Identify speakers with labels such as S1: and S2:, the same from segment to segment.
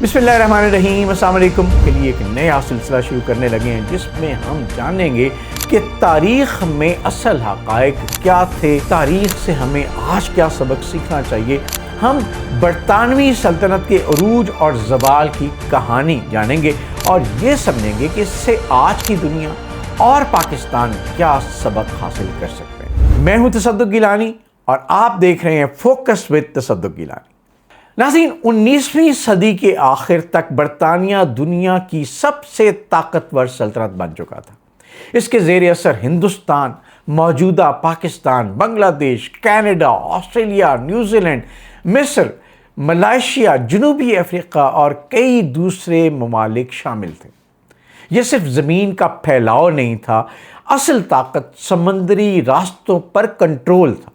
S1: بسم اللہ الرحمن الرحیم، السلام علیکم کے لیے ایک نیا سلسلہ شروع کرنے لگے ہیں جس میں ہم جانیں گے کہ تاریخ میں اصل حقائق کیا تھے، تاریخ سے ہمیں آج کیا سبق سیکھنا چاہیے۔ ہم برطانوی سلطنت کے عروج اور زوال کی کہانی جانیں گے اور یہ سمجھیں گے کہ اس سے آج کی دنیا اور پاکستان کیا سبق حاصل کر سکتے ہیں۔ میں ہوں تصدق گیلانی اور آپ دیکھ رہے ہیں فوکس وتھ تصدق گیلانی۔ ناظرین، 19ویں صدی کے آخر تک برطانیہ دنیا کی سب سے طاقتور سلطنت بن چکا تھا۔ اس کے زیر اثر ہندوستان، موجودہ پاکستان، بنگلہ دیش، کینیڈا، آسٹریلیا، نیوزی لینڈ، مصر، ملائیشیا، جنوبی افریقہ اور کئی دوسرے ممالک شامل تھے۔ یہ صرف زمین کا پھیلاؤ نہیں تھا، اصل طاقت سمندری راستوں پر کنٹرول تھا۔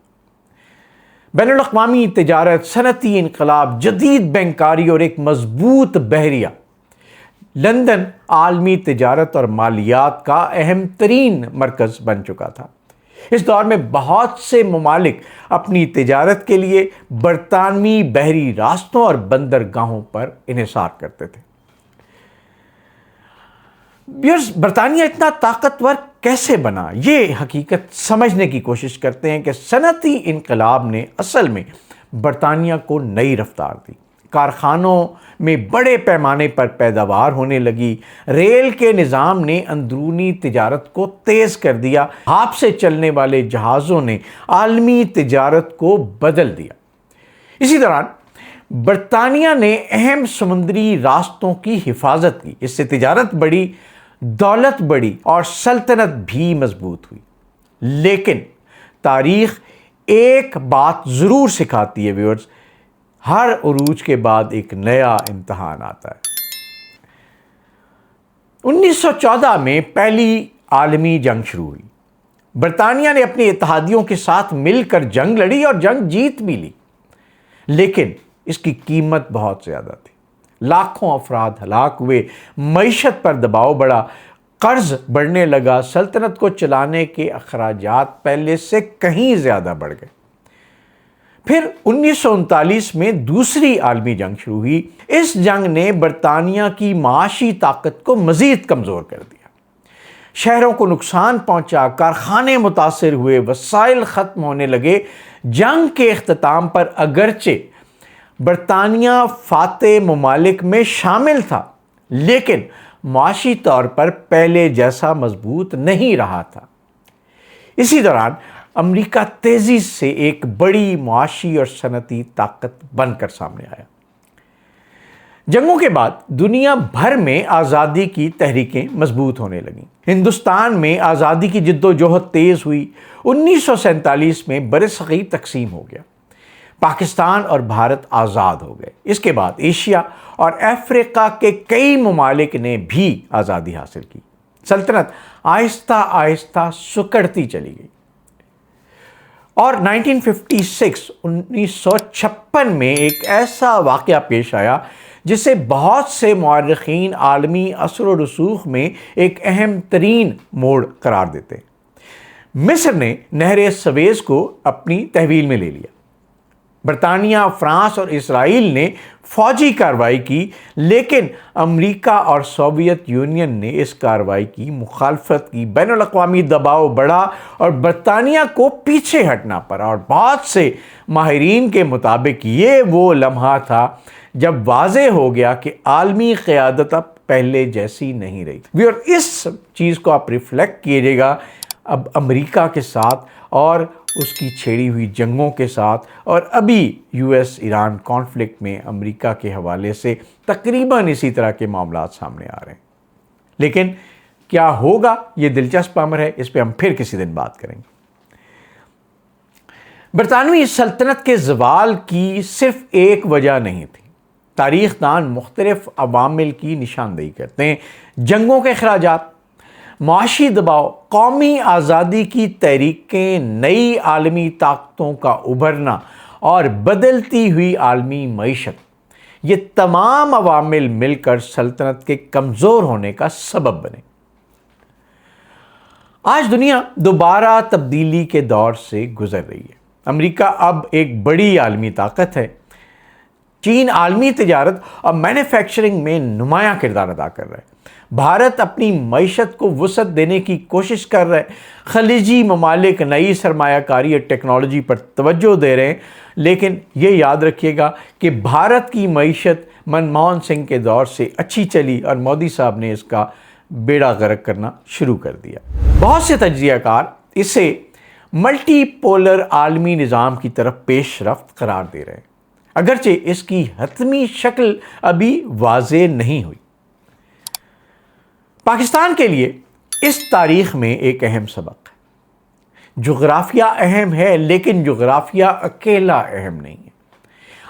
S1: بین الاقوامی تجارت، صنعتی انقلاب، جدید بینکاری اور ایک مضبوط بحریہ۔ لندن عالمی تجارت اور مالیات کا اہم ترین مرکز بن چکا تھا۔ اس دور میں بہت سے ممالک اپنی تجارت کے لیے برطانوی بحری راستوں اور بندرگاہوں پر انحصار کرتے تھے۔ برطانیہ اتنا طاقتور کیسے بنا، یہ حقیقت سمجھنے کی کوشش کرتے ہیں کہ صنعتی انقلاب نے اصل میں برطانیہ کو نئی رفتار دی۔ کارخانوں میں بڑے پیمانے پر پیداوار ہونے لگی، ریل کے نظام نے اندرونی تجارت کو تیز کر دیا، بھاپ سے چلنے والے جہازوں نے عالمی تجارت کو بدل دیا۔ اسی دوران برطانیہ نے اہم سمندری راستوں کی حفاظت کی، اس سے تجارت بڑھی، دولت بڑھی اور سلطنت بھی مضبوط ہوئی۔ لیکن تاریخ ایک بات ضرور سکھاتی ہے ویورز، ہر عروج کے بعد ایک نیا امتحان آتا ہے۔ 1914 میں پہلی عالمی جنگ شروع ہوئی۔ برطانیہ نے اپنی اتحادیوں کے ساتھ مل کر جنگ لڑی اور جنگ جیت بھی لی، لیکن اس کی قیمت بہت زیادہ تھی۔ لاکھوں افراد ہلاک ہوئے، معیشت پر دباؤ بڑھا، قرض بڑھنے لگا، سلطنت کو چلانے کے اخراجات پہلے سے کہیں زیادہ بڑھ گئے۔ پھر 1939 میں دوسری عالمی جنگ شروع ہوئی۔ اس جنگ نے برطانیہ کی معاشی طاقت کو مزید کمزور کر دیا۔ شہروں کو نقصان پہنچا، کارخانے متاثر ہوئے، وسائل ختم ہونے لگے۔ جنگ کے اختتام پر اگرچہ برطانیہ فاتح ممالک میں شامل تھا، لیکن معاشی طور پر پہلے جیسا مضبوط نہیں رہا تھا۔ اسی دوران امریکہ تیزی سے ایک بڑی معاشی اور صنعتی طاقت بن کر سامنے آیا۔ جنگوں کے بعد دنیا بھر میں آزادی کی تحریکیں مضبوط ہونے لگیں۔ ہندوستان میں آزادی کی جدوجہد تیز ہوئی۔ 1947 میں برصغیر تقسیم ہو گیا، پاکستان اور بھارت آزاد ہو گئے۔ اس کے بعد ایشیا اور افریقہ کے کئی ممالک نے بھی آزادی حاصل کی۔ سلطنت آہستہ آہستہ سکڑتی چلی گئی اور 1956 میں ایک ایسا واقعہ پیش آیا جسے بہت سے مورخین عالمی اثر و رسوخ میں ایک اہم ترین موڑ قرار دیتے ہیں۔ مصر نے نہر سویز کو اپنی تحویل میں لے لیا۔ برطانیہ، فرانس اور اسرائیل نے فوجی کارروائی کی، لیکن امریکہ اور سوویت یونین نے اس کارروائی کی مخالفت کی۔ بین الاقوامی دباؤ بڑھا اور برطانیہ کو پیچھے ہٹنا پڑا، اور بہت سے ماہرین کے مطابق یہ وہ لمحہ تھا جب واضح ہو گیا کہ عالمی قیادت اب پہلے جیسی نہیں رہی۔ اور اس چیز کو آپ ریفلیکٹ کیجیے گا اب امریکہ کے ساتھ اور اس کی چھیڑی ہوئی جنگوں کے ساتھ، اور ابھی یو ایس ایران کانفلکٹ میں امریکہ کے حوالے سے تقریباً اسی طرح کے معاملات سامنے آ رہے ہیں۔ لیکن کیا ہوگا، یہ دلچسپ امر ہے، اس پہ ہم پھر کسی دن بات کریں گے۔ برطانوی سلطنت کے زوال کی صرف ایک وجہ نہیں تھی۔ تاریخ دان مختلف عوامل کی نشاندہی کرتے ہیں: جنگوں کے اخراجات، معاشی دباؤ، قومی آزادی کی تحریکیں، نئی عالمی طاقتوں کا ابھرنا اور بدلتی ہوئی عالمی معیشت۔ یہ تمام عوامل مل کر سلطنت کے کمزور ہونے کا سبب بنے۔ آج دنیا دوبارہ تبدیلی کے دور سے گزر رہی ہے۔ امریکہ اب ایک بڑی عالمی طاقت ہے، چین عالمی تجارت اور مینوفیکچرنگ میں نمایاں کردار ادا کر رہا ہے۔ بھارت اپنی معیشت کو وسعت دینے کی کوشش کر رہا ہے۔ خلیجی ممالک نئی سرمایہ کاری اور ٹیکنالوجی پر توجہ دے رہے ہیں، لیکن یہ یاد رکھیے گا کہ بھارت کی معیشت منموہن سنگھ کے دور سے اچھی چلی اور مودی صاحب نے اس کا بیڑا غرق کرنا شروع کر دیا۔ بہت سے تجزیہ کار اسے ملٹی پولر عالمی نظام کی طرف پیش رفت قرار دے رہے ہیں، اگرچہ اس کی حتمی شکل ابھی واضح نہیں ہوئی۔ پاکستان کے لیے اس تاریخ میں ایک اہم سبق ہے۔ جغرافیہ اہم ہے، لیکن جغرافیہ اکیلا اہم نہیں ہے۔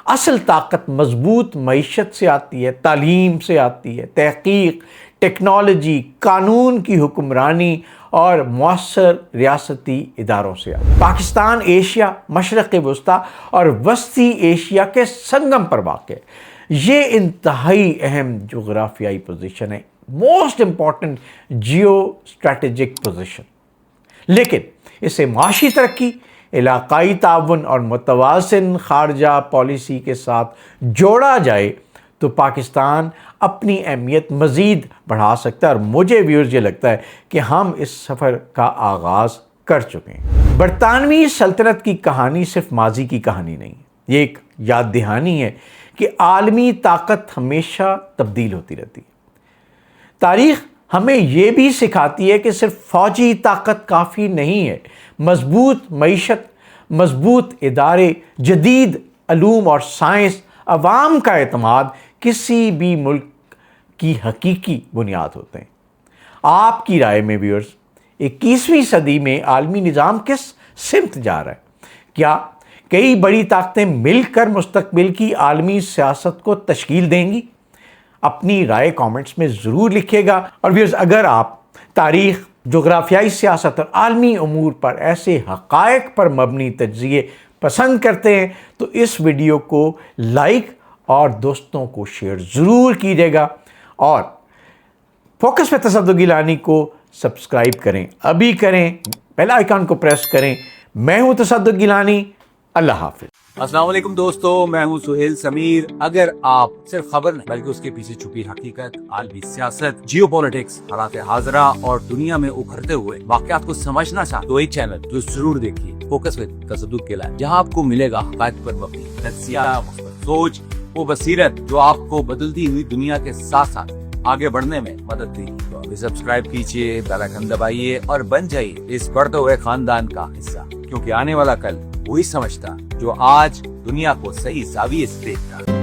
S1: اصل طاقت مضبوط معیشت سے آتی ہے، تعلیم سے آتی ہے، تحقیق، ٹیکنالوجی، قانون کی حکمرانی اور مؤثر ریاستی اداروں سے آتی ہے۔ پاکستان ایشیا، مشرق وسطیٰ اور وسطی ایشیا کے سنگم پر واقع ہے۔ یہ انتہائی اہم جغرافیائی پوزیشن ہے، most important geostrategic position, لیکن اسے معاشی ترقی، علاقائی تعاون اور متوازن خارجہ پالیسی کے ساتھ جوڑا جائے تو پاکستان اپنی اہمیت مزید بڑھا سکتا ہے، اور مجھے ویورز یہ لگتا ہے کہ ہم اس سفر کا آغاز کر چکے ہیں۔ برطانوی سلطنت کی کہانی صرف ماضی کی کہانی نہیں ہے، یہ ایک یاد دہانی ہے کہ عالمی طاقت ہمیشہ تبدیل ہوتی رہتی ہے۔ تاریخ ہمیں یہ بھی سکھاتی ہے کہ صرف فوجی طاقت کافی نہیں ہے۔ مضبوط معیشت، مضبوط ادارے، جدید علوم اور سائنس، عوام کا اعتماد کسی بھی ملک کی حقیقی بنیاد ہوتے ہیں۔ آپ کی رائے میں ویورز، 21ویں صدی میں عالمی نظام کس سمت جا رہا ہے؟ کیا کئی بڑی طاقتیں مل کر مستقبل کی عالمی سیاست کو تشکیل دیں گی؟ اپنی رائے کامنٹس میں ضرور لکھیے گا، اور ویورز اگر آپ تاریخ، جغرافیائی سیاست اور عالمی امور پر ایسے حقائق پر مبنی تجزیے پسند کرتے ہیں تو اس ویڈیو کو لائک اور دوستوں کو شیئر ضرور کیجیے گا، اور فوکس میں تصدق گیلانی کو سبسکرائب کریں، ابھی کریں، بیل آئیکن کو پریس کریں۔ میں ہوں تصدق گیلانی، اللہ حافظ۔
S2: السلام علیکم دوستو، میں ہوں سہیل سمیر۔ اگر آپ صرف خبر نہیں بلکہ اس کے پیچھے چھپی حقیقت، عالمی سیاست، جیو پولیٹکس، حالات حاضرہ اور دنیا میں ابھرتے ہوئے واقعات کو سمجھنا چاہتے تو ایک چینل جو ضرور دیکھیے، فوکس وتھ تصدق گیلانی، جہاں آپ کو ملے گا حقائق پر مبنی تجزیہ، مثبت سوچ، وہ بصیرت جو آپ کو بدلتی ہوئی دنیا کے ساتھ ساتھ آگے بڑھنے میں مدد دے گی۔ تو ابھی سبسکرائب کیجیے، بیل آئیکن دبائیے اور بن جائیے اس بڑھتے ہوئے خاندان کا حصہ، کیونکہ آنے والا کل وہی سمجھتا جو آج دنیا کو صحیح زاویے سے دیکھتا۔